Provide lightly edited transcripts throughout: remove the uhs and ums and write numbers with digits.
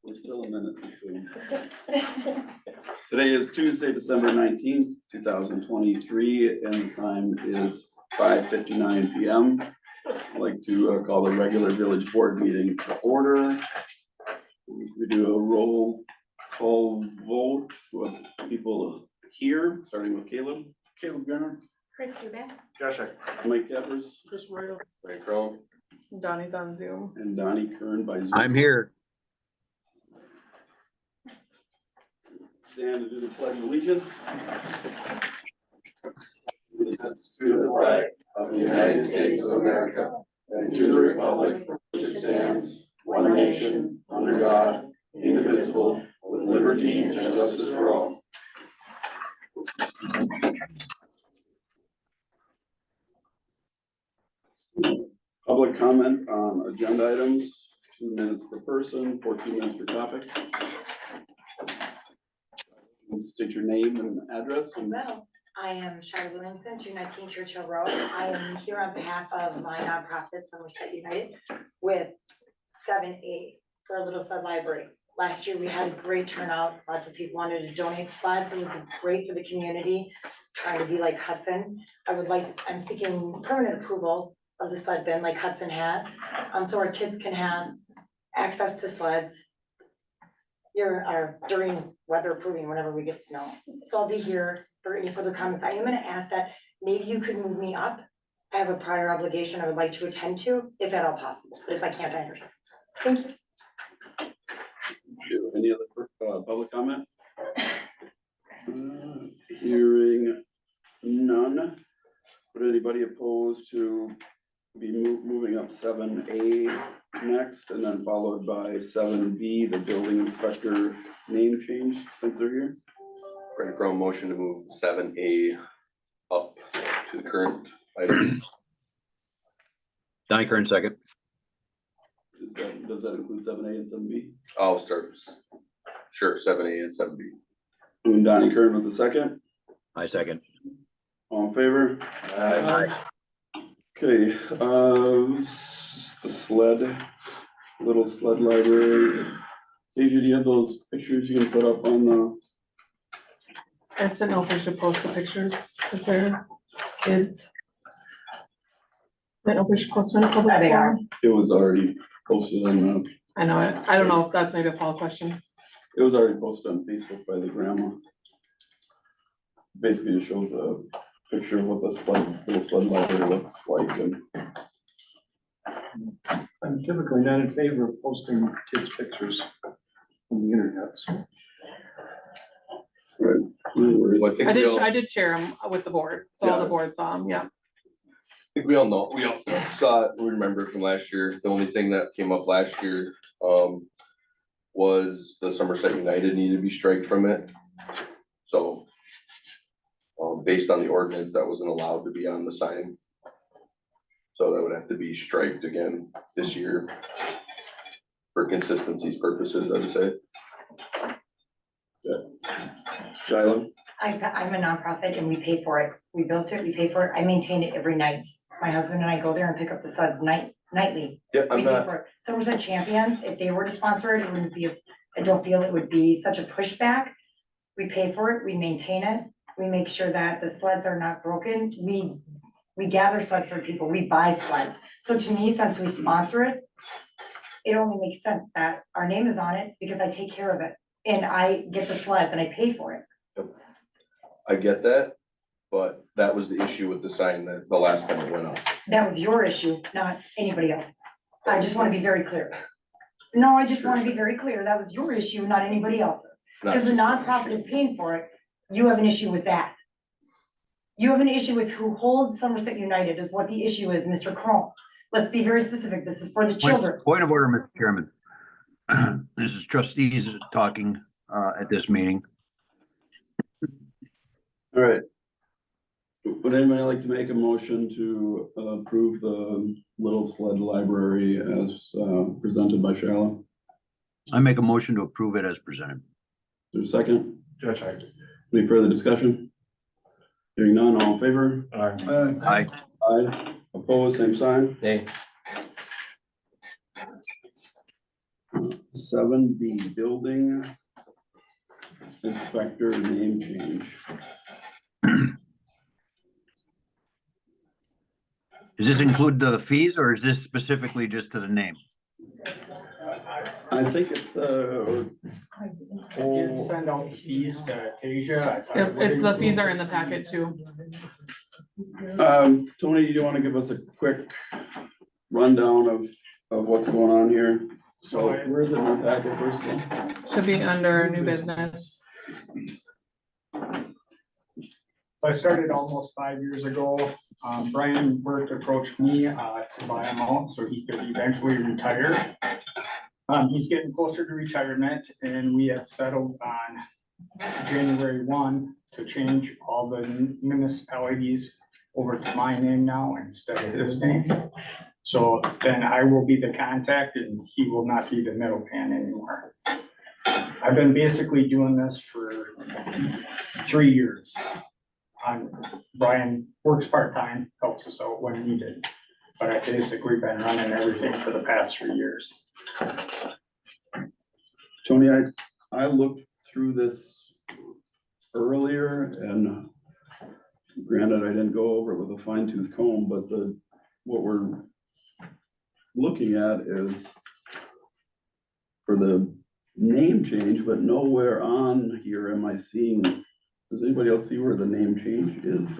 We're still a minute too soon. Today is Tuesday, December 19th, 2023, and the time is 5:59 p.m. I'd like to call the regular village board meeting to order. We do a roll call vote with people here, starting with Caleb. Caleb Garner. Chris Eubank. Josh, Mike Evers. Chris Royal. Ray Crow. Donnie's on Zoom. And Donnie Kern by Zoom. I'm here. Stand and do the pledge of allegiance. Allegiance to the flag of the United States of America and to the republic for which it stands, one nation, under God, indivisible, with liberty and justice for all. Public comment on agenda items, 2 minutes per person, 14 minutes per topic. State your name and address. And Well, I am Charlotte Williamson, 219 Churchill Road. I am here on behalf of my nonprofit, Somerset United, with 7A for a Little Sled Library. Last year, we had a great turnout. Lots of people wanted to donate sleds. It was great for the community, trying to be like Hudson. I'm seeking permanent approval of the sled bin like Hudson had, so our kids can have access to sleds during weather approving, whenever we get snow. So I'll be here for any further comments. I am gonna ask that maybe you could move me up. I have a prior obligation I would like to attend to, if at all possible, but if I can't, I understand. Thank you. any other public comment? Hearing none. Would anybody opposed to be moving up 7A next and then followed by 7B, the building inspector name change since they're here? Ray Crow motion to move 7A up to the current item. Donnie Kern, second. Does that include 7A and 7B? I'll start. Sure, 7A and 7B. And Donnie Kern with the second. I second. All in favor? Okay, the little sled library. Deja, do you have those pictures you can put up on the? I just didn't know if we should post the pictures, because they're kids. I don't know if we should post them in a public They are. forum. It was already posted on, I know it. I don't know if that's maybe a Paul question. it was already posted on Facebook by the grandma. Basically, it shows a picture of what the little sled library looks like, and I'm typically not in favor of posting kids' pictures on the internet, so. no worries. Well, I did share them with the board, so all the Yeah. board saw them, yeah. I think we all know, we all saw it, we remember from last year. The only thing that came up last year, was the Somerset United needed to be striked from it. So, based on the ordinance, that wasn't allowed to be on the sign. So that would have to be striked again this year for consistency's purposes, I would say. Shiloh, I'm a nonprofit and we pay for it. We built it, we pay for it. I maintain it every night. My husband and I go there and pick up the sleds nightly. Yeah, We pay for it. Somerset Champions, if they were to sponsor it, it wouldn't be, I don't feel it would be such a pushback. We pay for it, we maintain it, we make sure that the sleds are not broken. We gather sleds for people, we buy sleds. So to me, since we sponsor it, it only makes sense that our name is on it because I take care of it. And I get the sleds and I pay for it. I get that, but that was the issue with the sign that the last time it went up. That was your issue, not anybody else's. I just wanna be very clear. No, I just wanna be very clear. That was your issue, not anybody else's. It's not Because the just my nonprofit issue. is paying for it, you have an issue with that. You have an issue with who holds Somerset United is what the issue is, Mr. Cron. Let's be very specific. This is for the children. Point of order, Mr. Chairman. This is trustees talking at this meeting. all right. Would anybody like to make a motion to approve the little sled library as presented by Shiloh? I make a motion to approve it as presented. Is there a second? Josh, I. Any further discussion? Hearing none, all in favor? Aye. Aye. Opposed, same sign. Nay. 7B, building inspector name change. Does this include the fees or is this specifically just to the name? I think it's the Did send out the fees to Tasia. I thought Yep, it the fees would are in the include packet fees. too. Tony, do you want to give us a quick rundown of what's going on here? So where is it in the packet first of all? Should be under new business. I started almost 5 years ago. Brian Burke approached me to buy him out so he could eventually retire. He's getting closer to retirement and we have settled on January 1 to change all the municipalities over to my name now instead of his name. So then I will be the contact and he will not be the middleman anymore. I've been basically doing this for 3 years. Brian works part-time, helps us out when needed, but I've basically been running everything for the past 3 years. Tony, I looked through this earlier and granted, I didn't go over it with a fine tooth comb, but what we're looking at is for the name change, but nowhere on here am I seeing, does anybody else see where the name change is?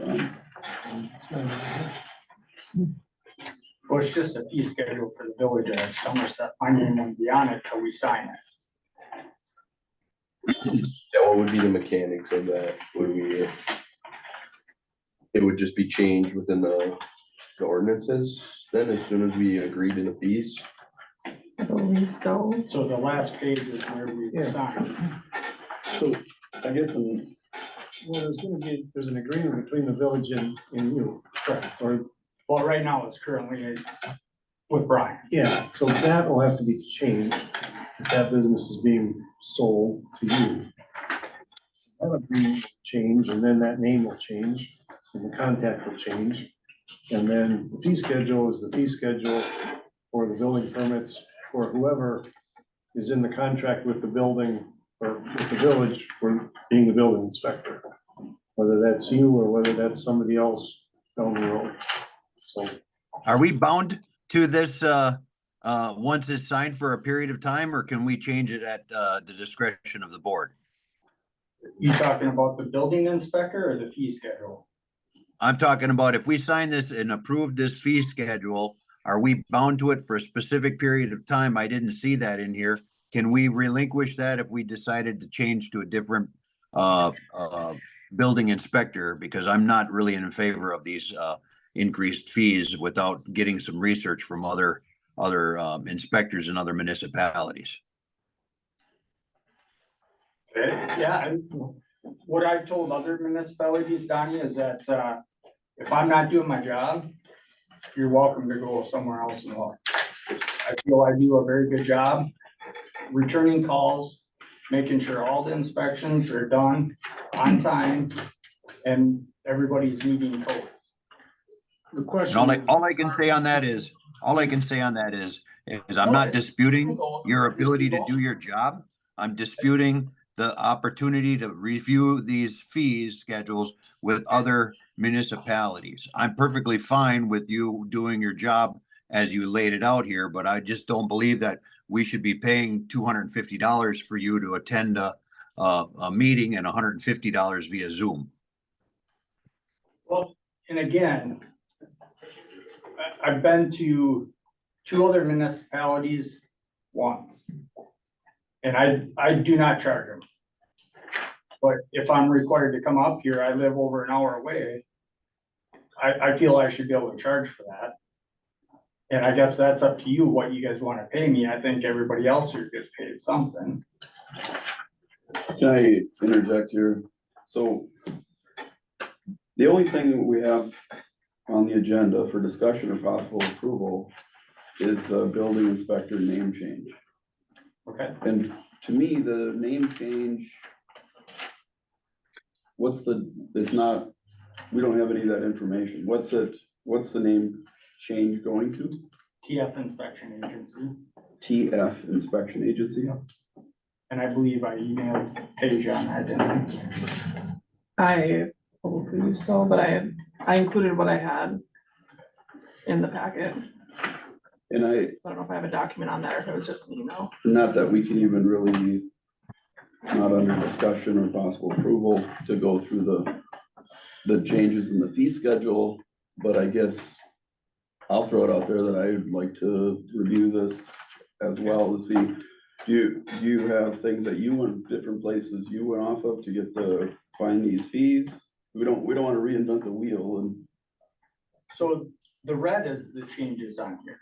Well, it's just a fee schedule for the village of Somerset. My name won't be on it till we sign it. Yeah, what would be the mechanics of that? Would we? It would just be changed within the ordinances then as soon as we agreed to the fees? I believe so. So the last page is where we Yeah. sign. So I guess Well, there's an agreement between the village and you, correct? Or, Well, right now it's currently with Brian. yeah, so that will have to be changed. If that business is being sold to you. That agreement will change, and then that name will change, and the contact will change. And then the fee schedule is the fee schedule for the building permits for whoever is in the contract with the building or with the village for being the building inspector. Whether that's you or whether that's somebody else down the road. So, Are we bound to this, once it's signed for a period of time, or can we change it at, the discretion of the board? You talking about the building inspector or the fee schedule? I'm talking about if we sign this and approve this fee schedule, are we bound to it for a specific period of time? I didn't see that in here. Can we relinquish that if we decided to change to a different, building inspector? Because I'm not really in favor of these, increased fees without getting some research from other inspectors in other municipalities. Okay, yeah, what I've told other municipalities, Donnie, is that, if I'm not doing my job, you're welcome to go somewhere else and look. I feel I do a very good job returning calls, making sure all the inspections are done on time and everybody's meeting code. the And question. all I can say on that is I'm not disputing your ability to do your job. I'm disputing the opportunity to review these fees schedules with other municipalities. I'm perfectly fine with you doing your job as you laid it out here, but I just don't believe that we should be paying $250 for you to attend a meeting and $150 via Zoom. Well, and again, I've been to 2 other municipalities once. And I do not charge them. But if I'm required to come up here, I live over an hour away. I feel I should be able to charge for that. And I guess that's up to you, what you guys want to pay me. I think everybody else here gets paid something. can I interject here? So the only thing we have on the agenda for discussion or possible approval is the building inspector name change. Okay, And to me, the name change, it's not, we don't have any of that information. What's the name change going to? TF Inspection Agency. TF Inspection Agency. And I believe I emailed Paige on that, didn't I? I believe so, but I included what I had in the packet. And I don't know if I have a document on that or if it was just an email. not that we can even really, it's not under discussion or possible approval to go through the changes in the fee schedule, but I guess I'll throw it out there that I'd like to review this as well to see, do you have things that you went, different places you went off of to get to find these fees? We don't wanna reinvent the wheel and, So the red is the changes on here.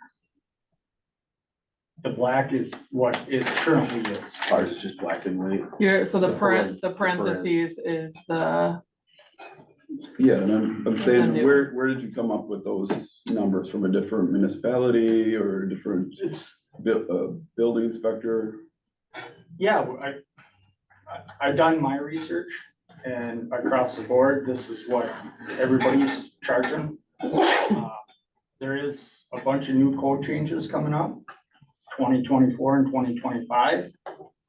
The black is what it currently is. Ours is just black and white. Here, so the The paren- the the paren. parentheses is the, yeah, and I'm saying, new. where did you come up with those numbers? From a different municipality or a different It's, building inspector? yeah, I've done my research and across the board, this is what everybody's charging. There is a bunch of new code changes coming up, 2024 and 2025.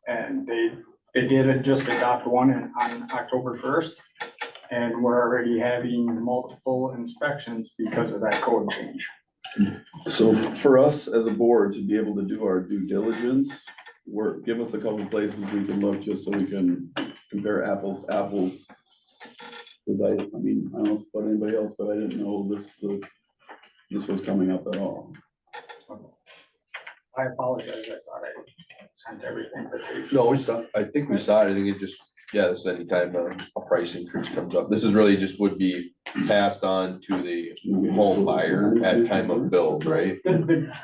And they did just adopt one on October 1st. And we're already having multiple inspections because of that code change. So for us as a board to be able to do our due diligence, give us a couple places we can look just so we can compare apples to apples. Cause I mean, I don't know about anybody else, but I didn't know this was coming up at all. I apologize, I thought I sent everything, but they. No, we saw, I think we saw it, I think it just, yeah, this is anytime a price increase comes up, this is really just would be passed on to the home buyer at time of build, right?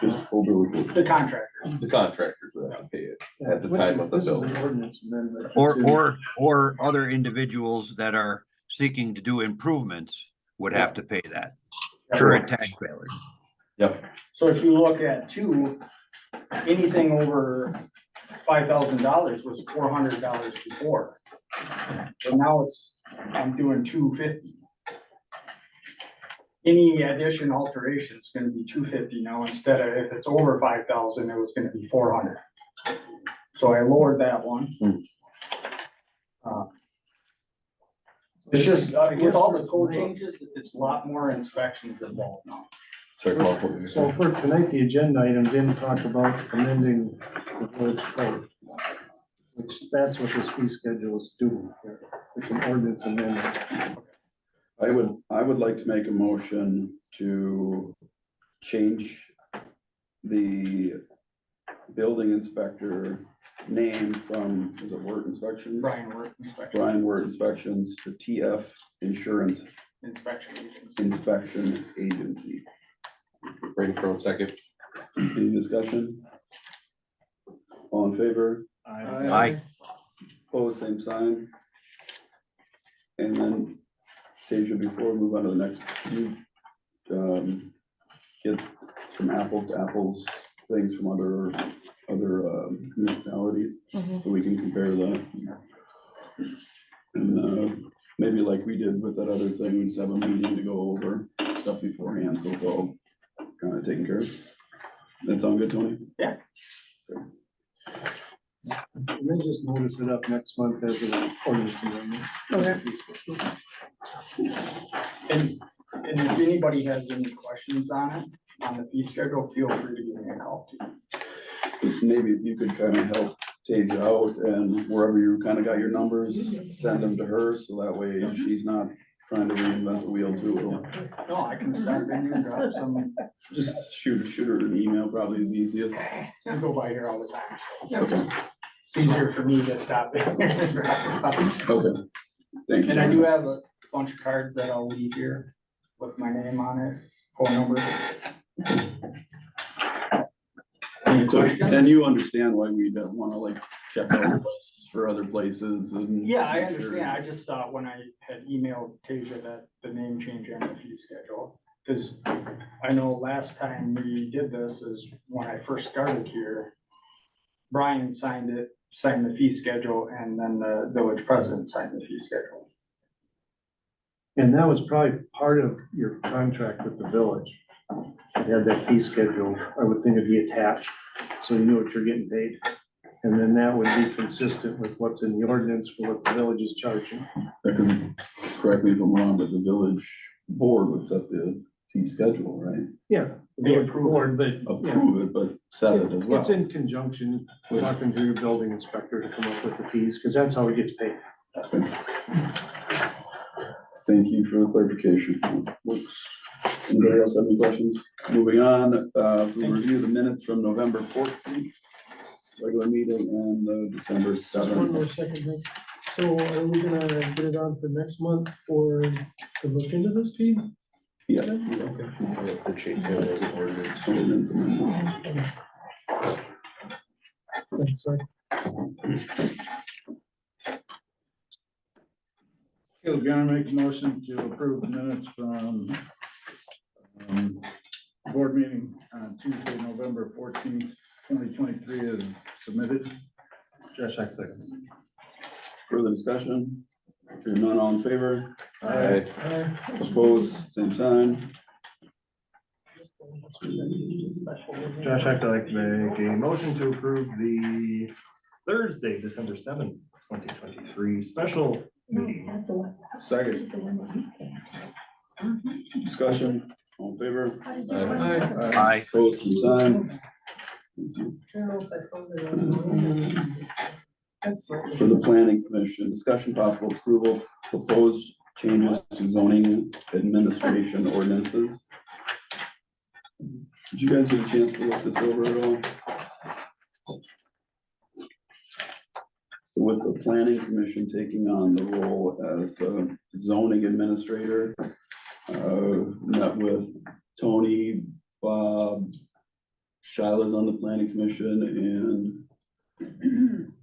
Just over. The contractor. The contractors would have to pay it at the time of the This is build. an ordinance amendment. Or other individuals that are seeking to do improvements would have to pay that. Current taxpayers. Yep, So if you look at two, anything over $5,000 was $400 before. So now I'm doing $250. Any addition alteration is gonna be $250 now, instead of if it's over 5,000, it was gonna be $400. So I lowered that one. It's just, with all the code changes, it's a lot more inspections involved now. sorry, come on, what were you So saying? for tonight, the agenda item didn't talk about amending the village code. Which, that's what this fee schedule is doing here. It's an ordinance amendment. I would like to make a motion to change the building inspector name from, is it Wirt Inspections? Brian Work inspection, Brian Wirt Inspections to TF Insurance inspection agency. Inspection Agency. Brady Crowe, second. Any discussion? All in favor? Aye. Pose same sign. And then, Tasia, before we move on to the next, can you get some apples to apples things from other municipalities, Mhm. so we can compare that? And maybe like we did with that other thing, we just have a meeting to go over stuff beforehand, so it's all kind of taken care of. That sound good, Tony? And then just notice it up next month as an ordinance amendment. Okay. And if anybody has any questions on it, on the fee schedule, feel free to give me a call too. Maybe if you could kind of help Tasia out, and wherever you kind of got your numbers, send them to her, so that way she's not trying to reinvent the wheel too. No, I can stop in here and drop some, Just shoot her an email, probably is easiest. I go by here all the time. It's easier for me to stop in here and drop it off. Okay, thank you. And I do have a bunch of cards that I'll leave here with my name on it, phone number. Any So, questions? and you understand why we don't wanna like check out places for other places and. Yeah, I make sure- understand. I just thought when I had emailed Tasia that the name change and the fee schedule. Cause I know last time we did this is when I first started here. Brian signed the fee schedule, and then the village president signed the fee schedule. And that was probably part of your contract with the village. had that fee schedule, I would think it'd be attached, so you knew what you're getting paid. And then that would be consistent with what's in the ordinance for what the village is charging. Because, correct me if I'm wrong, but the village board would set the fee schedule, right? Yeah. They approve it. But yeah, Approve it, but set it as well. it's in conjunction with talking to your building inspector to come up with the fees, because that's how it gets paid. Thank you for the clarification. Works. Anybody else have any questions? Moving on, we'll review the minutes from November 14th, regular meeting, and the December Just one more 7th. second, Rick. So are we gonna get it on for next month for, to look into this fee? Yeah. Okay. I have to change that as an ordinance. Ordinance amendment. Thanks, Rick. Okay, John, make a motion to approve the minutes from board meeting on Tuesday, November 14th, 2023 is submitted. Josh, I second. Further discussion? Hearing none, all in favor? Aye. Opposed, same sign. Josh, I'd like to make a motion to approve the Thursday, December 7th, 2023 special meeting. Second. Discussion, all in favor? Aye. Opposed, same sign. Thank you. For the planning commission, discussion possible approval, proposed changes to zoning administration ordinances. Did you guys get a chance to look this over at all? So with the planning commission taking on the role as the zoning administrator, met with Tony, Bob, Shila's on the planning commission, and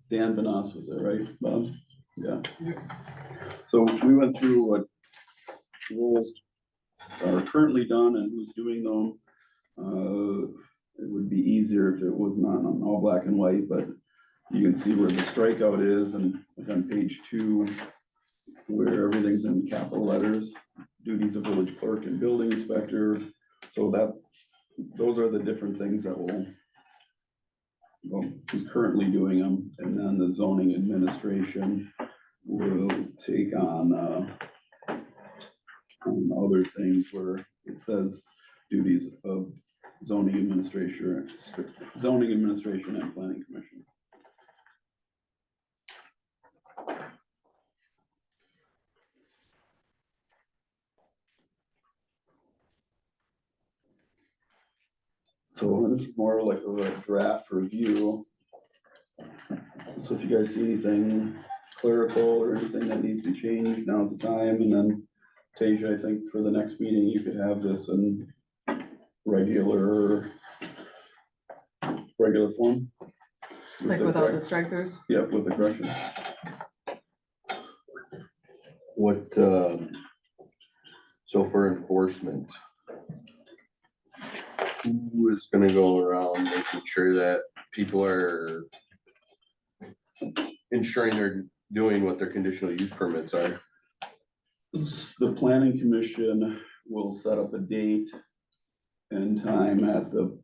Dan Benas was there, right, Bob? Yeah. So we went through what roles are currently done and who's doing them. It would be easier if it was not on all black and white, but you can see where the strikeout is, and like on page 2, where everything's in capital letters, duties of village clerk and building inspector. So those are the different things that who's currently doing them, and then the zoning administration will take on other things where it says duties of zoning administration and planning commission. So this is more like a draft review. So if you guys see anything clerical or anything that needs to be changed, now's the time. And then Tasia, I think for the next meeting, you could have this in regular form. Like without the strikers? Yep, with the corrections. What, so for enforcement, who is gonna go around making sure that people are ensuring they're doing what their conditional use permits are? The planning commission will set up a date and time at the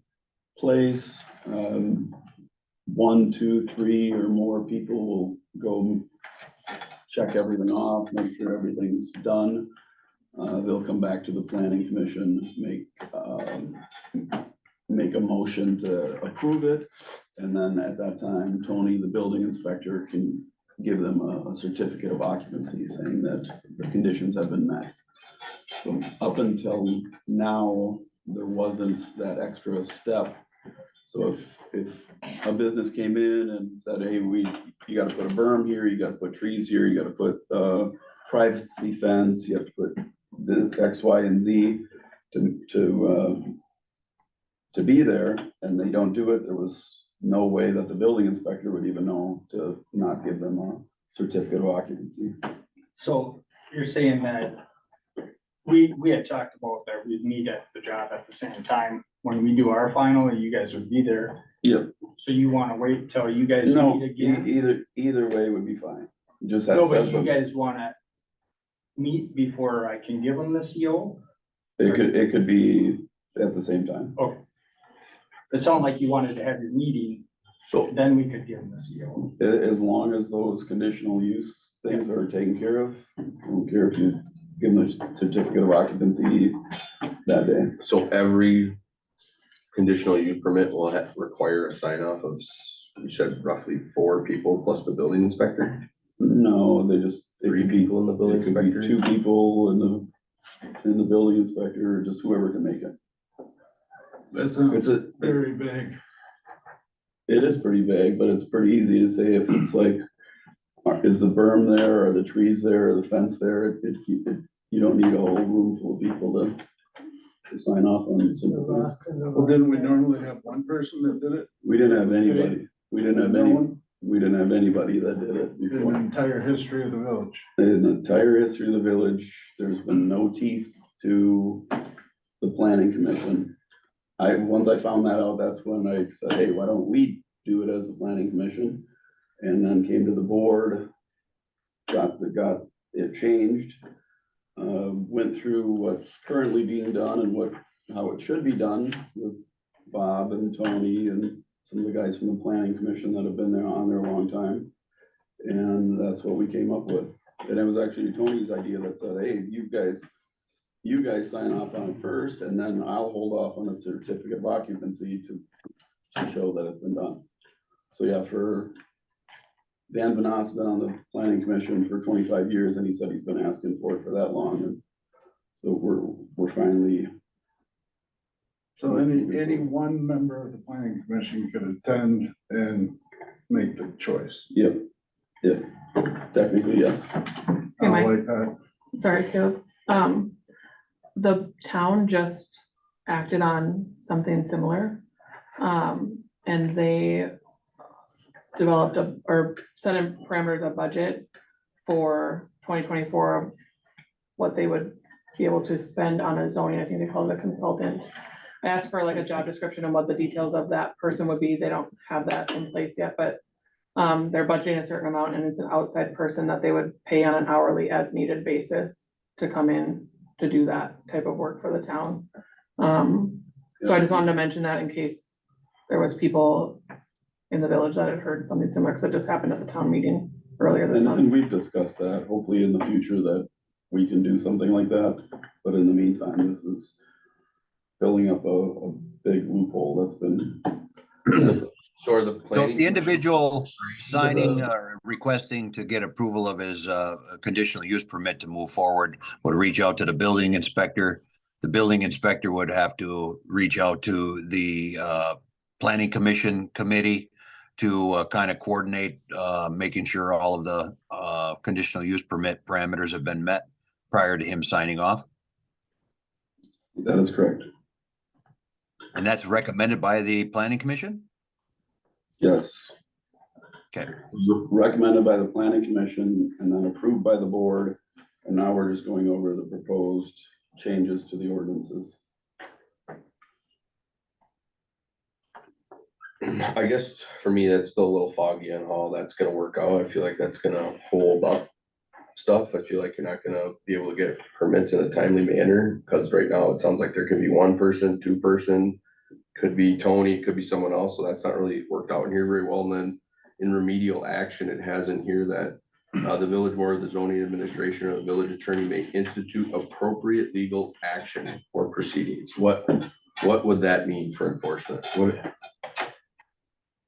place. 1, 2, 3 or more people will go check everything off, make sure everything's done. They'll come back to the planning commission, make a motion to approve it. And then at that time, Tony, the building inspector, can give them a certificate of occupancy saying that the conditions have been met. So up until now, there wasn't that extra step. So if a business came in and said, hey, you gotta put a berm here, you gotta put trees here, you gotta put privacy fence, you have to put the X, Y, and Z to be there, and they don't do it, there was no way that the building inspector would even know to not give them a certificate of occupancy. So you're saying that we had talked about that we'd meet at the job at the same time. When we do our final, you guys would be there. Yep. So you wanna wait till you guys No, meet again? either way would be fine. Just that No, but said, you guys wanna meet before I can give them the CO? it could be at the same time. Okay. It sounded like you wanted to have your meeting, So, then we could give them the CO. As long as those conditional use things are taken care of, I don't care if you give them a certificate of occupancy that day. so every conditional use permit will require a sign off of, you said roughly 4 people plus the building inspector? No, they just, it 3 could be, people in the building it could be inspector? 2 people in the building inspector, or just whoever can make it. That's It's a, very big. it is pretty vague, but it's pretty easy to say if it's like, is the berm there, are the trees there, or the fence there? You don't need a whole room full of people to sign off on simple things. Well, didn't we normally have one person that did it? We didn't have anybody, we didn't have No any, one we didn't have anybody that did it in the before. entire history of the village. In the entire history of the village, there's been no teeth to the planning commission. Once I found that out, that's when I said, hey, why don't we do it as a planning commission? And then came to the board, got it changed. Went through what's currently being done and how it should be done with Bob and Tony and some of the guys from the planning commission that have been on there a long time. And that's what we came up with. And it was actually Tony's idea that said, hey, you guys sign off on it first, and then I'll hold off on a certificate of occupancy to show that it's been done. So yeah, Dan Vanas's been on the planning commission for 25 years, and he said he's been asking for it for that long, and so we're finally. So any one member of the planning commission could attend and make the choice. Yep, technically, yes. Okay, I Mike. like that. Sorry, Caleb. The town just acted on something similar. And they developed or set in parameters of budget for 2024 of what they would be able to spend on a zoning. I think they called it a consultant. I asked for like a job description and what the details of that person would be. They don't have that in place yet, but they're budgeting a certain amount, and it's an outside person that they would pay on an hourly as needed basis to come in to do that type of work for the town. So I just wanted to mention that in case there was people in the village that had heard something similar, because it just happened at the town meeting earlier this month. And we've discussed that, hopefully in the future that we can do something like that, but in the meantime, this is filling up a big loophole that's been. So are the So planning. the individual signing, requesting to get approval of his conditional use permit to move forward would reach out to the building inspector. The building inspector would have to reach out to the planning commission committee to kind of coordinate, making sure all of the conditional use permit parameters have been met prior to him signing off. That is correct. And that's recommended by the planning commission? Yes. Okay. Recommended by the planning commission and then approved by the board. And now we're just going over the proposed changes to the ordinances. I guess for me, that's still a little foggy on how that's gonna work out. I feel like that's gonna hold up stuff. I feel like you're not gonna be able to get permits in a timely manner, because right now it sounds like there could be 1 person, 2 person, could be Tony, could be someone else, so that's not really worked out in here very well. And then in remedial action, it has in here that the village board, the zoning administration, or the village attorney may institute appropriate legal action or proceedings. What would that mean for enforcement?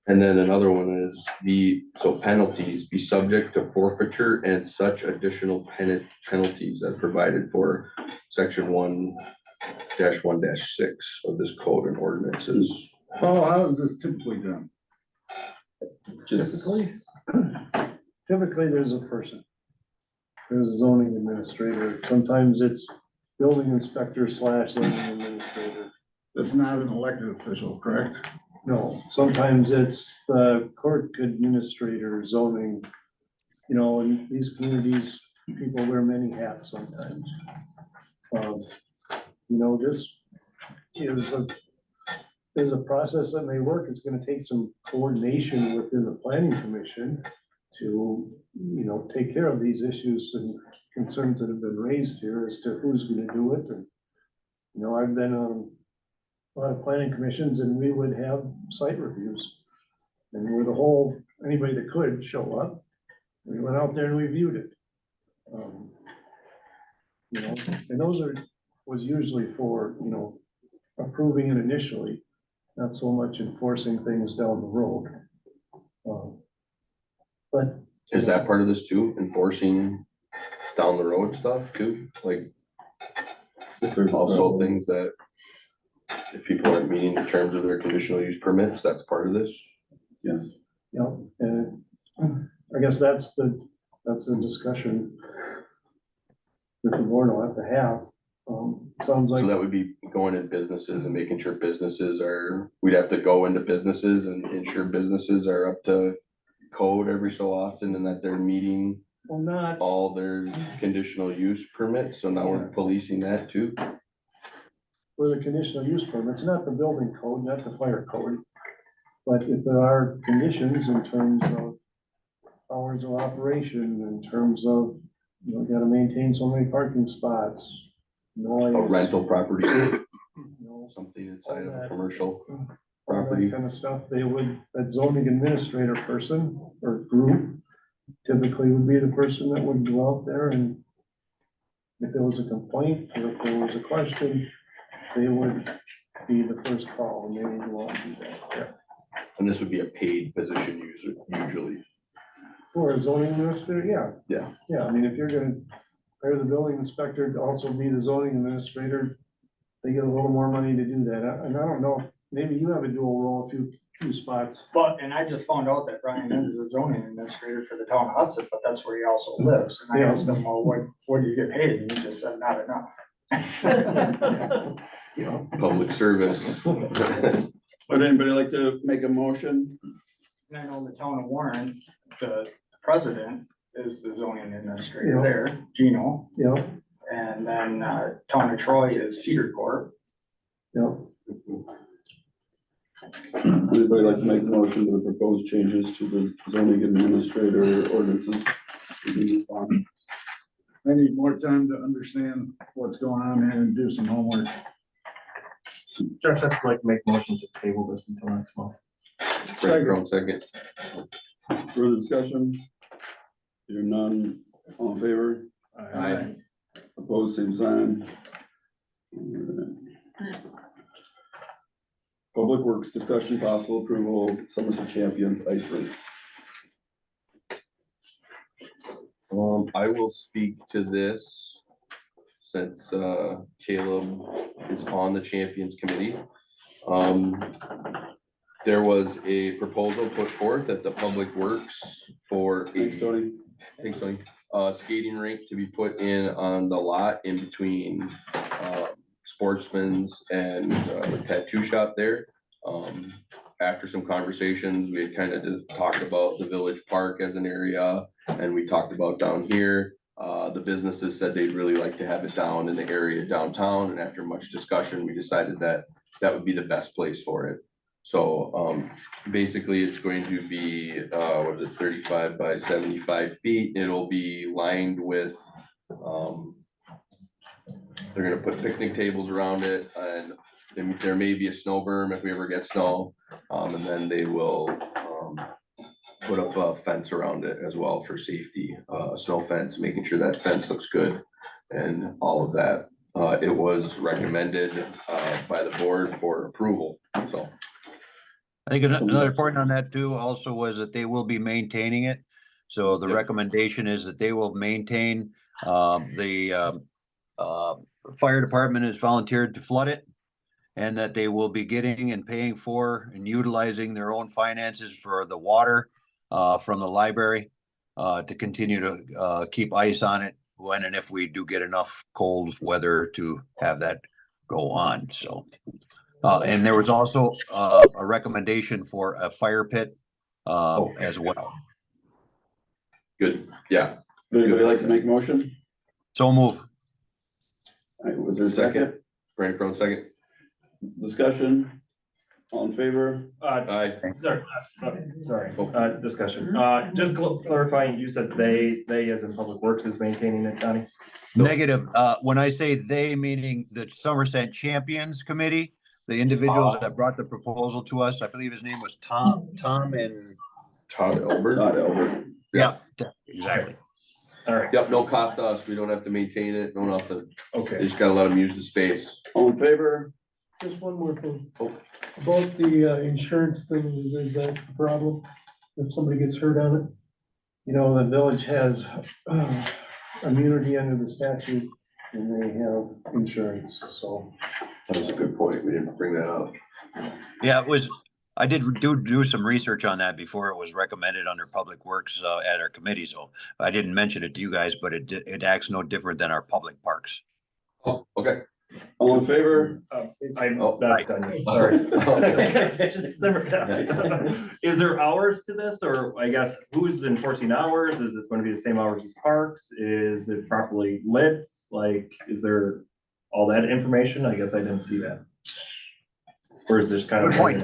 And then another one is penalties be subject to forfeiture and such additional penalties as provided for section 1-1-6 of this code and ordinances. Paul, how is this typically done? Just, Typically, there's a person. There's a zoning administrator. Sometimes it's building inspector / zoning administrator. It's not an elected official, correct? No, sometimes it's the court administrator, zoning. You know, in these communities, people wear many hats sometimes. You know, this is a process that may work. It's gonna take some coordination within the planning commission to, you know, take care of these issues and concerns that have been raised here as to who's gonna do it. And, you know, I've been on a lot of planning commissions, and we would have site reviews. And with the whole, anybody that could show up, we went out there and we viewed it. You know, and those was usually for, you know, approving it initially, not so much enforcing things down the road. But. Is that part of this too, enforcing down the road stuff too, like also things that if people aren't meeting the terms of their conditional use permits, that's part of this? Yes. You know, and I guess that's the discussion that the board will have to have. Sounds like. So that would be going in businesses and making sure businesses we'd have to go into businesses and ensure businesses are up to code every so often and that they're meeting Well, not, all their conditional use permits, so now we're policing that too. for the conditional use permits, not the building code, not the fire code. But if there are conditions in terms of hours of operation, in terms of, you know, gotta maintain so many parking spots. Noise. A rental property, You know, something inside of a that. commercial all that property. kind of stuff, that zoning administrator person or group typically would be the person that would go out there, and if there was a complaint or if there was a question, they would be the first call and they would go out and do that. Yeah. And this would be a paid position usually. For a zoning administrator, yeah. Yeah. Yeah, I mean, if you're gonna hire the building inspector to also be the zoning administrator, they get a little more money to do that. And I don't know, maybe you have a dual role, a few spots. But, and I just found out that Brian is a zoning administrator for the town of Hudson, but that's where he also lives. And I asked him, well, what do you get paid? And he just said, not enough. You know, Public service. Would anybody like to make a motion? And I know the town of Warren, the president is the zoning administrator Yeah. there, Gino. you know, And then, town of Troy is Cedar Corp. you know. Anybody like to make a motion to the proposed changes to the zoning administrator ordinances? I need more time to understand what's going on here and do some homework. Josh, I'd like to make a motion to table this until next month. Frank Crown second. Further discussion? Hear none, all in favor? Aye. Opposed, same sign. Alright. Public Works discussion, possible approval, Somerset Champions ice rink. I will speak to this since Caleb is on the Champions Committee. There was a proposal put forth at the Public Works for Thanks, Tony. Thanks, Tony. Skating rink to be put in on the lot in between Sportsman's and the tattoo shop there. After some conversations, we had kind of talked about the village park as an area, and we talked about down here. The businesses said they'd really like to have it down in the area downtown, and after much discussion, we decided that that would be the best place for it. So basically, it's going to be, what is it, 35 by 75 feet. It'll be lined with, they're gonna put picnic tables around it, and there may be a snow berm if we ever get snow. And then they will put up a fence around it as well for safety, snow fence, making sure that fence looks good and all of that. It was recommended by the board for approval, so. I think another point on that too also was that they will be maintaining it. So the Yep. recommendation is that they will maintain, the fire department has volunteered to flood it. And that they will be getting and paying for and utilizing their own finances for the water from the library to continue to keep ice on it when and if we do get enough cold weather to have that go on. So, and there was also a recommendation for a fire pit as well. Good, yeah. Would anybody like to make a motion? So move. All right, was there a second? Brandon Crowe, second. Discussion? All in favor? Aye. Discussion. Just clarifying, you said they as in Public Works is maintaining it, Donnie? Negative. When I say they, meaning the Somerset Champions Committee, The individuals that brought the proposal to us, I believe his name was Tom and, Todd Elbert. Todd Elbert. yeah, exactly. All right. Yep, no cost to us. We don't have to maintain it, no nothing. They Okay. just gotta let them use the space. All in favor? Just one more thing. Oh. About the insurance thing, is that a problem? If somebody gets hurt on it? You know, the village has immunity under the statute and they have insurance, so. That was a good point. We didn't bring that up. Yeah, it was, I did do some research on that before it was recommended under Public Works at our committee, so I didn't mention it to you guys, but it acts no different than our public parks. Oh, okay. All in favor? I'm Oh, not done yet, sorry. Okay. Just simmer down. Is there hours to this, or I guess who's enforcing hours? Is it gonna be the same hours as parks? Is it properly lit? Like, is there all that information? I guess I didn't see that. Or is this kind of? Good point.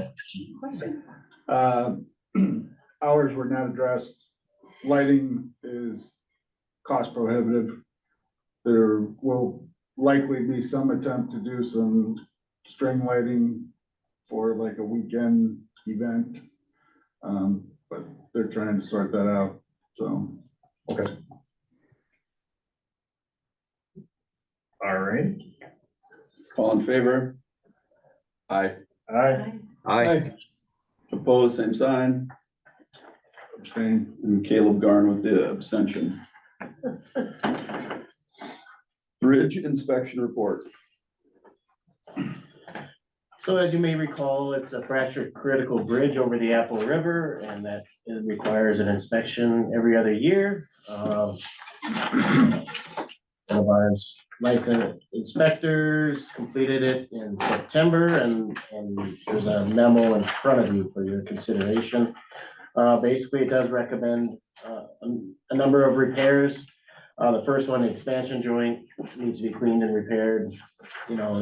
Hours were not addressed. Lighting is cost prohibitive. There will likely be some attempt to do some string lighting for like a weekend event. But they're trying to sort that out, so. Okay. All right. All in favor? Aye. All right. Aye. Opposed, same sign. Abstain. And Caleb Garn with the abstention. Bridge inspection report. So as you may recall, it's a fractured critical bridge over the Apple River, and that it requires an inspection every other year. One of our licensed inspectors completed it in September, and there's a memo in front of you for your consideration. Basically, it does recommend a number of repairs. The first one, the expansion joint, needs to be cleaned and repaired. You know,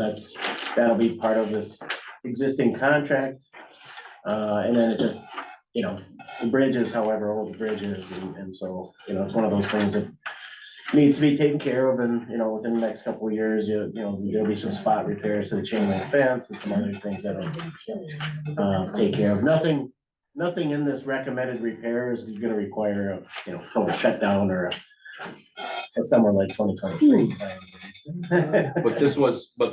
that'll be part of this existing contract. And then it just, you know, the bridge is however old the bridge is, and so, you know, it's one of those things that needs to be taken care of, and, you know, within the next couple of years, you know, there'll be some spot repairs to the chain link fence and some other things that'll take care of. Nothing in this recommended repair is gonna require a, you know, total shutdown or a summer like 2023. But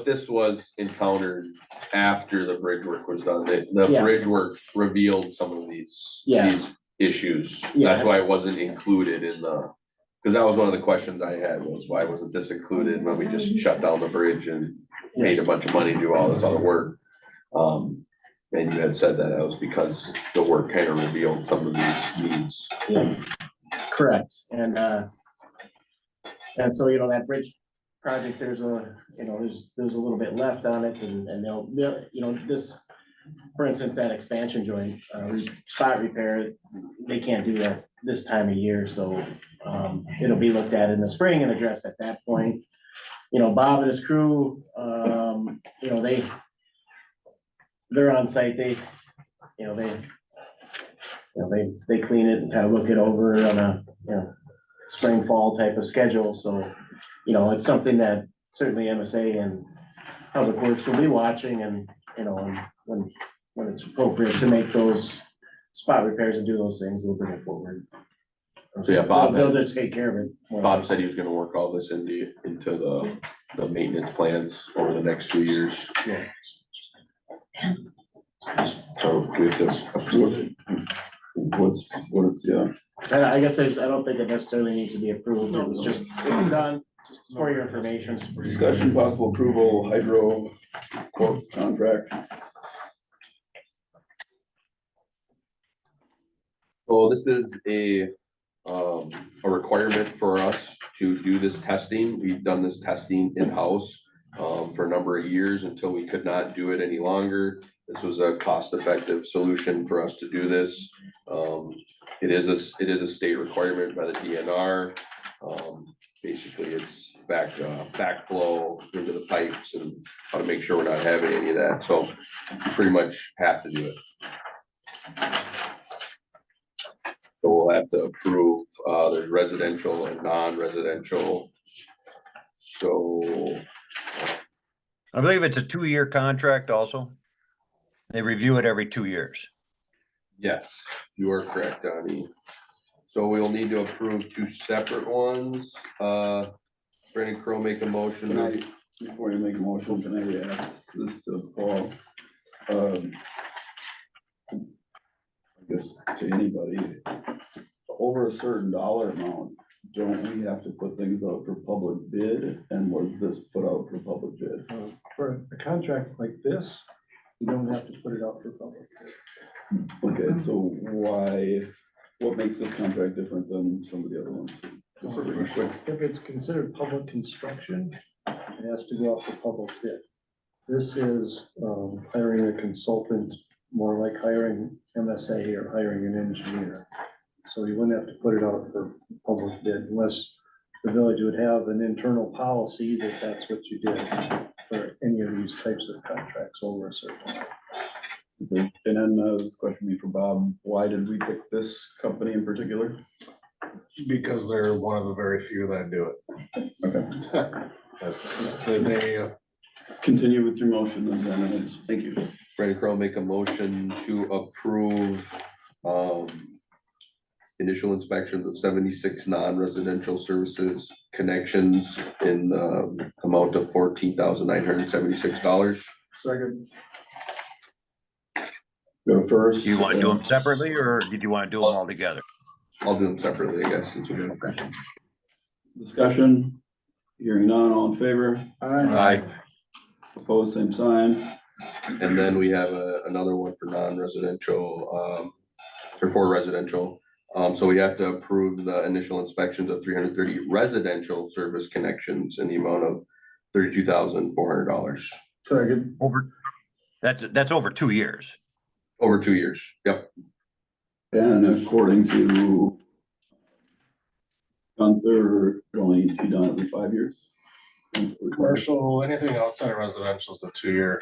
this was encountered after the bridge work was done. The Yeah. bridge work revealed some of these Yeah. issues. Yeah. That's why it wasn't included in because that was one of the questions I had, was why wasn't this included when we just shut down the bridge and paid a bunch of money to do all this other work? And you had said that was because the work kind of revealed some of these needs. Yeah, correct, and so, you know, that bridge project, there's a little bit left on it, and they'll, you know, this, for instance, that expansion joint, spot repair, they can't do that this time of year, so, it'll be looked at in the spring and addressed at that point. You know, Bob and his crew, you know, they're on site, they clean it and kind of look it over on a, you know, spring, fall type of schedule, so, you know, it's something that certainly MSA and Public Works will be watching, and, you know, and when it's appropriate to make those spot repairs and do those things, we'll bring it forward. So, yeah, Bob They'll just take care of it. Bob said he was gonna work all this into the maintenance plans over the next few years. Yeah. So we have to. Yeah. And I guess I don't think it necessarily needs to be approved, it was just, it's done, just for your information. Discussion, possible approval, hydro corp contract. So this is a requirement for us to do this testing. We've done this testing in-house for a number of years until we could not do it any longer. This was a cost-effective solution for us to do this. It is a state requirement by the DNR. Basically, it's backflow into the pipes and how to make sure we're not having any of that. So you pretty much have to do it. So we'll have to approve, there's residential and non-residential. So I believe it's a 2-year contract also. They review it every 2 years. Yes, you are correct, Donnie. So we'll need to approve 2 separate ones. Brandon Crowe make a motion. Can I, before you make a motion, can I ask this to Paul? I guess to anybody, over a certain dollar amount, don't we have to put things out for public bid? And was this put out for public bid? For a contract like this, you don't have to put it out for public. Okay, so why, what makes this contract different than some of the other ones? Just really quick. If it's considered public construction, it has to go out for public bid. This is hiring a consultant, more like hiring MSA or hiring an engineer. So you wouldn't have to put it out for public bid unless the village would have an internal policy that that's what you did for any of these types of contracts over a certain amount. Okay, and then this question be for Bob, why did we pick this company in particular? Because they're one of the very few that do it. Okay, That's, they, continue with your motion and then, thank you. Brandon Crowe make a motion to approve, initial inspections of 76 non-residential services connections in the amount of $14,976. Second, Go first. Do you want to do them separately or did you want to do them all together? I'll do them separately, I guess, since we're doing. Discussion, hearing none, all in favor, Aye. opposed, same sign. And then we have another one for non-residential, or for residential. So we have to approve the initial inspections of 330 residential service connections in the amount of $32,400 second, Over, that's over 2 years. over 2 years. Yep. And according to Gunther, it only needs to be done every 5 years. commercial, anything outside of residential is a 2-year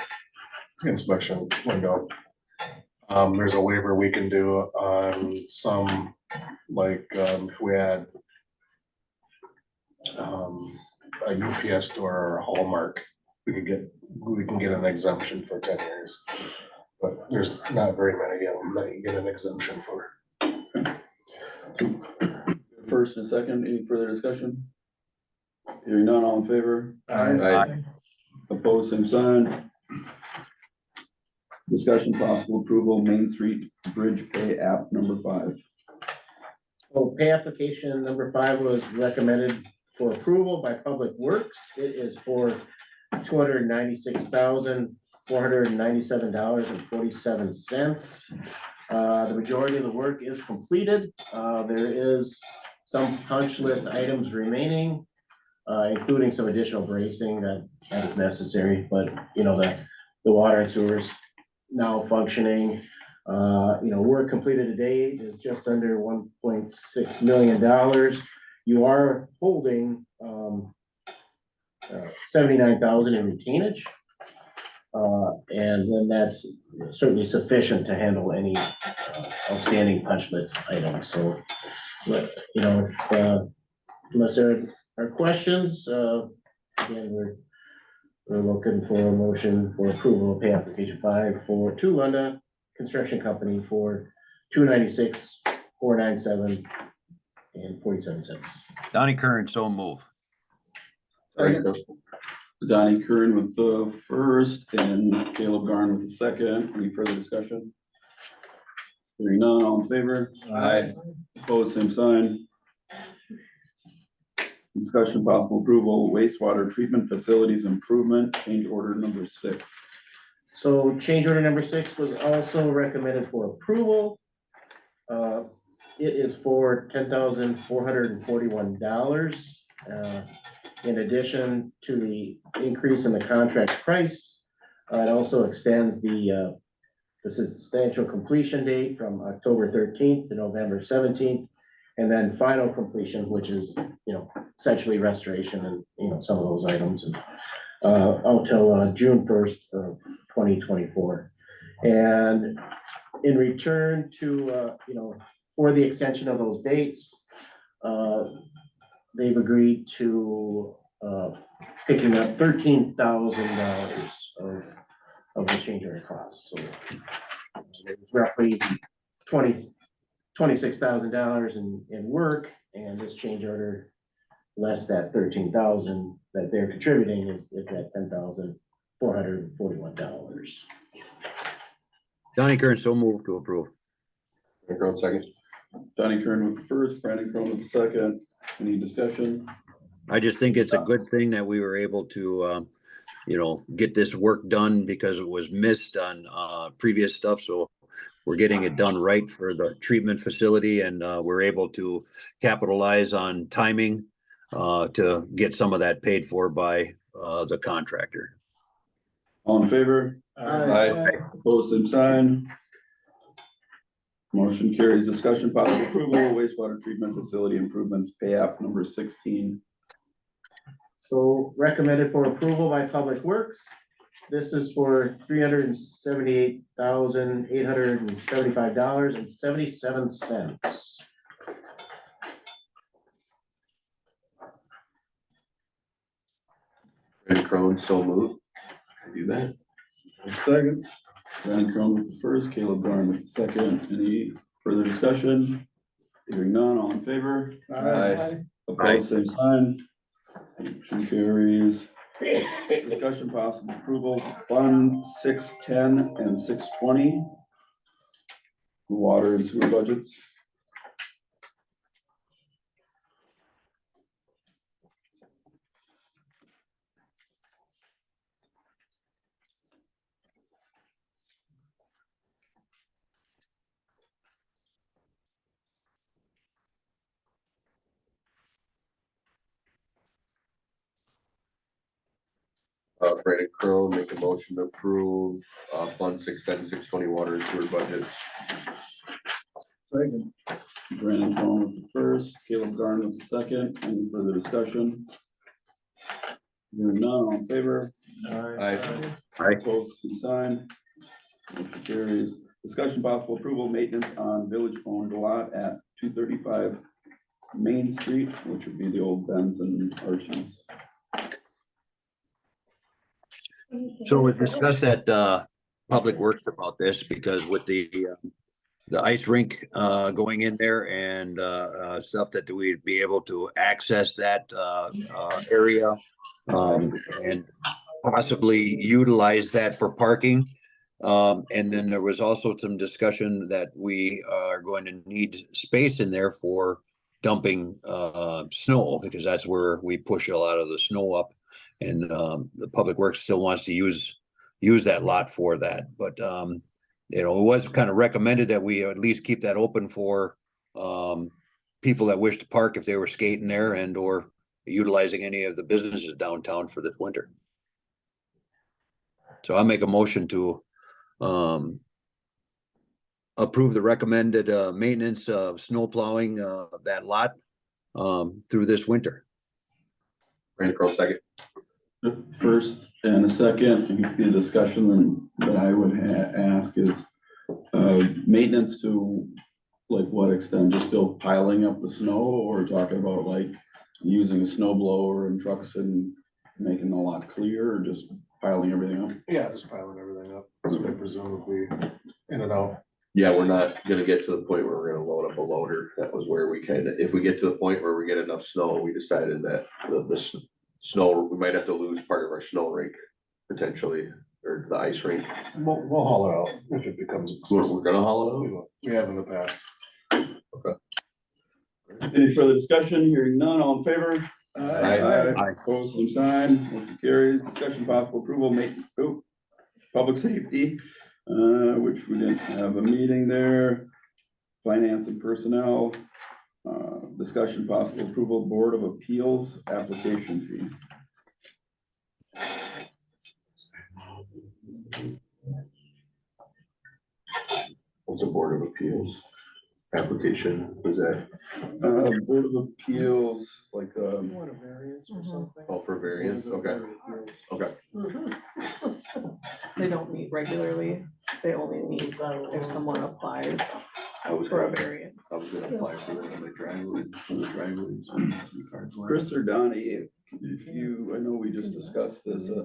inspection window. There's a waiver we can do on some, like, if we had a UPS store or a Hallmark, we can get an exemption for 10 years. But there's not very many of them that you get an exemption for. First and second, any further discussion? Hearing none, all in favor, Aye. opposed, same sign. Discussion possible approval, Main Street Bridge Pay App number 5. Well, pay application number 5 was recommended for approval by Public Works. It is for $296,497.47. The majority of the work is completed. There is some punch list items remaining, including some additional bracing that is necessary, but you know, the water and sewers now functioning. Work completed today is just under $1.6 million. You are holding $79,000 in retainage. And then that's certainly sufficient to handle any outstanding punch list items. So, unless there are questions, again, we're looking for a motion for approval of pay application 5 for Lunda Construction Company for $296,497.47. Donnie Kern, so move. Donnie Kern with the first and Caleb Garn with the second. Any further discussion? Hearing none, all in favor? Aye. Opposed, same sign. Discussion possible approval wastewater treatment facilities improvement, change order number 6. So change order number 6 was also recommended for approval. It is for $10,441. In addition to the increase in the contract price, it also extends the substantial completion date from October 13th to November 17th. And then final completion, which is, essentially restoration and, some of those items until June 1st of 2024. And in return to, for the extension of those dates, they've agreed to picking up $13,000 of the change order costs, so. It's roughly $26,000 in work, and this change order, less that 13,000 that they're contributing is that $10,441. Donnie Kern, so moved to approve. Frank Road, second. Donnie Kern with the first, Brandon Crowe with the second. Any discussion? I just think it's a good thing that we were able to, get this work done because it was missed on, previous stuff, so we're getting it done right for the treatment facility, and, we're able to capitalize on timing, to get some of that paid for by, the contractor. All in favor? Aye. Opposed, same sign. Motion carries. Discussion possible approval wastewater treatment facility improvements pay app number 16. So recommended for approval by Public Works. This is for $378,875.77. Frank Road, so moved. Do that. Second. Brandon Crowe with the first, Caleb Garn with the second. Any further discussion? Hearing none, all in favor? Aye. Opposed, same sign. Motion carries. Discussion possible approval, Fund 610 and 620. Water and sewer budgets. Brandon Crowe, make a motion to approve, Fund 610, 620 water and sewer budgets. Second. Brandon Crowe with the first, Caleb Garn with the second. Any further discussion? Hearing none, all in favor? Aye. Opposed, same sign. Motion carries. Discussion possible approval maintenance on village owned lot at 235 Main Street, which would be the old Benz and Archie's. So we discussed at, Public Works about this because with the ice rink, going in there and, stuff that we'd be able to access that, area. And possibly utilize that for parking. And then there was also some discussion that we are going to need space in there for dumping, snow, because that's where we push a lot of the snow up. And, the Public Works still wants to use that lot for that, but, it was kind of recommended that we at least keep that open for, people that wish to park if they were skating there and or utilizing any of the businesses downtown for this winter. So I'll make a motion to, approve the recommended, maintenance of snow plowing, that lot, through this winter. Brandon Crowe, second. First and a second, you can see the discussion that I would ask is, maintenance to like what extent? Just still piling up the snow, or talking about like using a snow blower and trucks and making the lot clear, or just piling everything up? Yeah, just piling everything up, so they presumably in and out. Yeah, we're not gonna get to the point where we're gonna load up a loader. That was where we if we get to the point where we get enough snow, we decided that the snow, we might have to lose part of our snow rink potentially, or the ice rink. We'll haul it out if it becomes We're excessive. gonna haul it We out. will. We have in the past. Any further discussion? Hearing none, all in favor? Aye. Opposed, same sign. Motion carries. Discussion possible approval, public safety, which we didn't have a meeting there. Finance and personnel, discussion possible approval, Board of Appeals application fee. What's a Board of Appeals application? Was that Board of Appeals, like, You want a variance or Mhm. something? all for variance? Okay, okay. They don't meet regularly. They only meet if someone applies I was for a gonna, variance. I was gonna apply for one of my driveways, for the driveways. Chris or Donnie, If you, I know we just discussed this at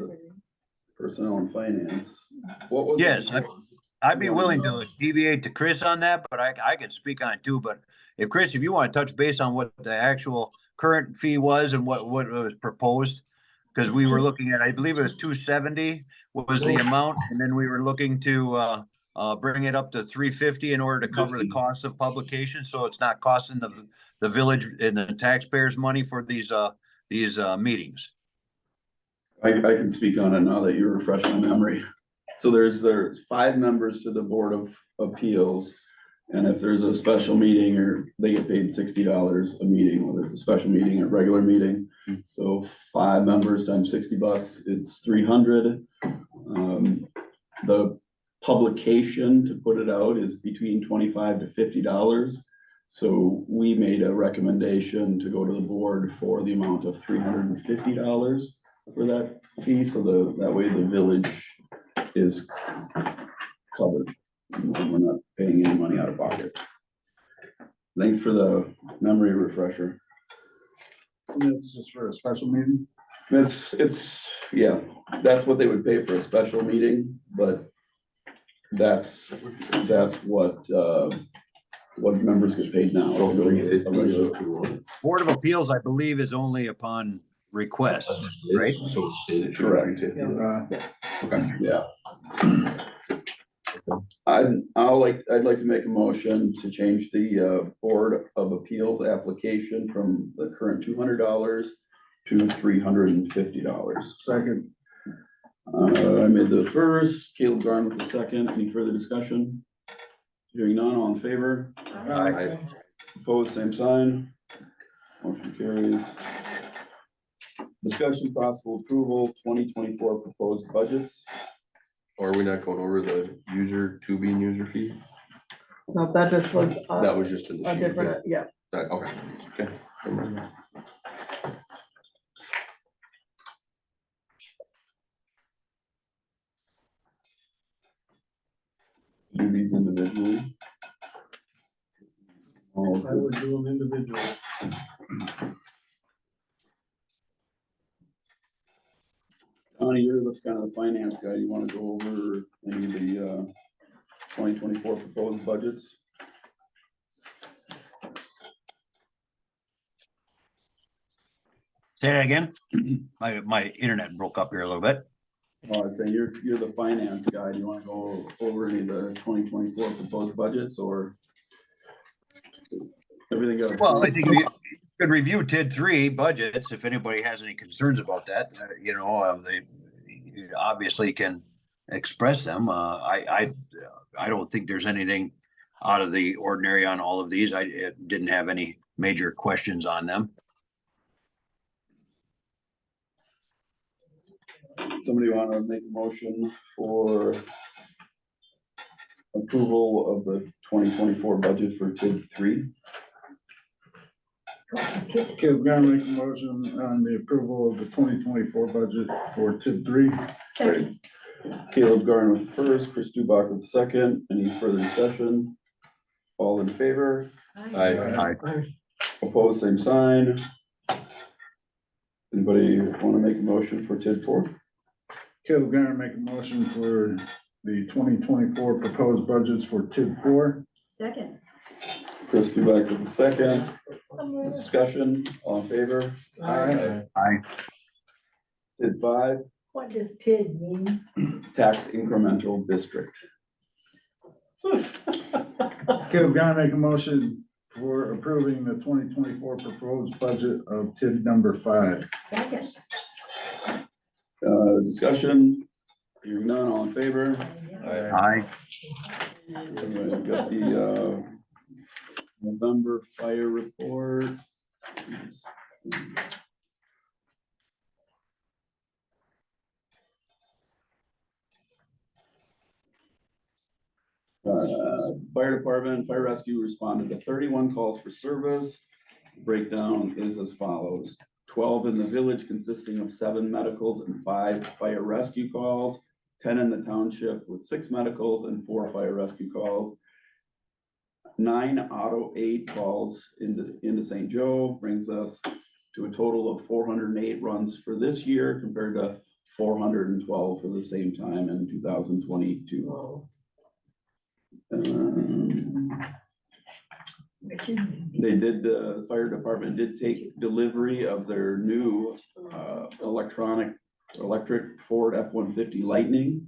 personnel and finance. What was? Yes, I'd be willing to deviate to Chris on that, but I can speak on it too. But if Chris, if you want to touch base on what the actual current fee was and what was proposed, because we were looking at, I believe it was 270 was the amount, and then we were looking to bring it up to 350 in order to cover the cost of publication, so it's not costing the village and the taxpayers money for these meetings. I can speak on it now that you refresh my memory. So there's 5 members to the Board of Appeals. And if there's a special meeting or they get paid $60 a meeting, whether it's a special meeting or regular meeting. So 5 members times $60, it's 300. The publication to put it out is between $25 to $50. So we made a recommendation to go to the board for the amount of $350 for that fee, so that way the village is covered. We're not paying any money out of pocket. Thanks for the memory refresher. And that's just for a special meeting? Yeah, that's what they would pay for a special meeting, but that's what members get paid now. So 350. Board of Appeals, I believe, is only upon request, right? So stated. Correct. Okay. Yeah. I'd like to make a motion to change the Board of Appeals application from the current $200 to $350. Second. I made the first, Caleb Garn with the second. Any further discussion? Hearing none, all in favor? Aye. Opposed, same sign. Motion carries. Discussion possible approval 2024 proposed budgets. Or are we not going over the tubing user fee? No, that just was That was just in the a sheet. different, yeah. Okay, okay. Never mind. Do these individually. I would do them individually. Connie, you're the kind of the finance guy. You want to go over any of the 2024 proposed budgets? Say that again? My internet broke up here a little bit. Oh, I say you're the finance guy. Do you want to go over any of the 2024 proposed budgets or everything got? Well, I think you could review TID 3 budgets if anybody has any concerns about that. They obviously can express them. I don't think there's anything out of the ordinary on all of these. I didn't have any major questions on them. Somebody want to make a motion for approval of the 2024 budget for TID 3? Caleb Garn make a motion on the approval of the 2024 budget for TID 3. Second. Caleb Garn with first, Chris Dubak with second. Any further discussion? All in favor? Aye. Opposed, same sign. Anybody want to make a motion for TID 4? Caleb Garn make a motion for the 2024 proposed budgets for TID 4. Second. Chris Dubak with the second. Discussion, all in favor? Aye. TID 5, What does TID mean? tax incremental district. Caleb Garn make a motion for approving the 2024 proposed budget of TID number 5. Second. Discussion, hearing none, all in favor? Aye. We've got the November fire report. Fire department, fire rescue responded to 31 calls for service. Breakdown is as follows: 12 in the village consisting of 7 medicals and 5 fire rescue calls, 10 in the township with 6 medicals and 4 fire rescue calls, 9 auto aid calls into St. Joe, brings us to a total of 408 runs for this year compared to 412 for the same time in 2022. They did, the fire department did take delivery of their new electric Ford F-150 Lightning.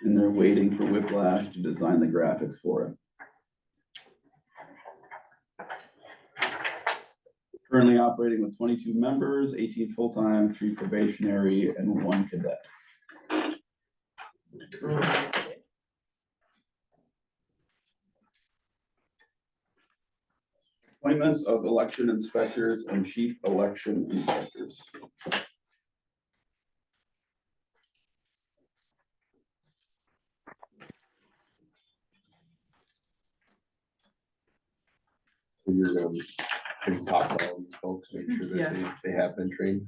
And they're waiting for Whiplash to design the graphics for it. Currently operating with 22 members, 18 full-time, 3 probationary, and 1 cadet. Appointment of election inspectors and chief election inspectors. So you're gonna talk to all these folks, make sure that Yes. they have been trained.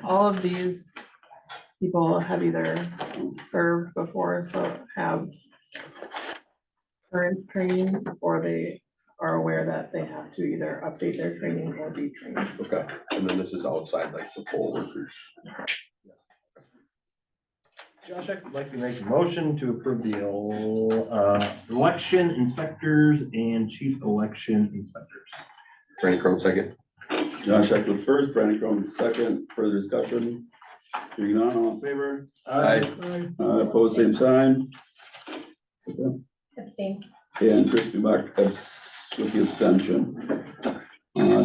All of these people have either served before, so have current training, or they are aware that they have to either update their training or be trained. Okay, and then this is outside like the poll workers. Josh, I'd like to make a motion to approve the election inspectors and chief election inspectors. Frank Crowe second. Josh Eckwood first, Brandon Crowe second, further discussion. Hearing none, all in favor? Opposed, same sign. That's it. Abstain. And Chris Dubak with the abstention.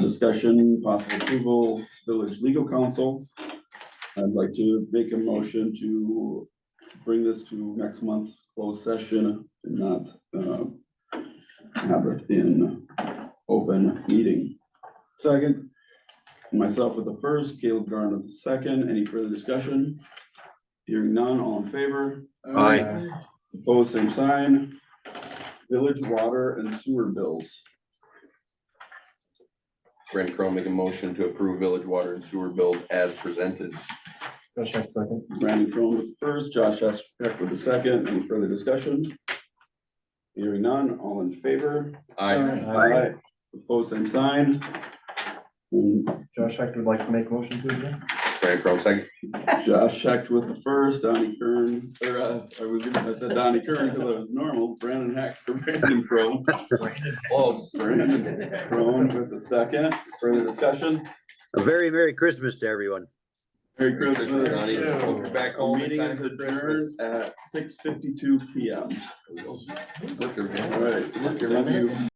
Discussion, possible approval, village legal counsel. I'd like to make a motion to bring this to next month's closed session and not have it in open meeting. Second. Myself with the first, Caleb Garn with the second. Any further discussion? Hearing none, all in favor? Aye. Opposed, same sign. Village water and sewer bills. Brandon Crowe make a motion to approve village water and sewer bills as presented. Josh, second. Brandon Crone with the first, Josh Eck with the second. Any further discussion? Hearing none, all in favor? Aye. Opposed, same sign. Josh, I would like to make a motion to adjourn. Brandon Crowe second. Josh checked with the first, Donnie Kern, or I said Donnie Kern because it was normal, Brandon Hack for Brandon Crone. Close. Brandon Crone with the second, further discussion, A very Merry Christmas to everyone. Merry Christmas. Donnie. Hope you're back home in Meeting time is for adjourned Christmas. at 6:52 PM. Work your- All right, Work your minutes.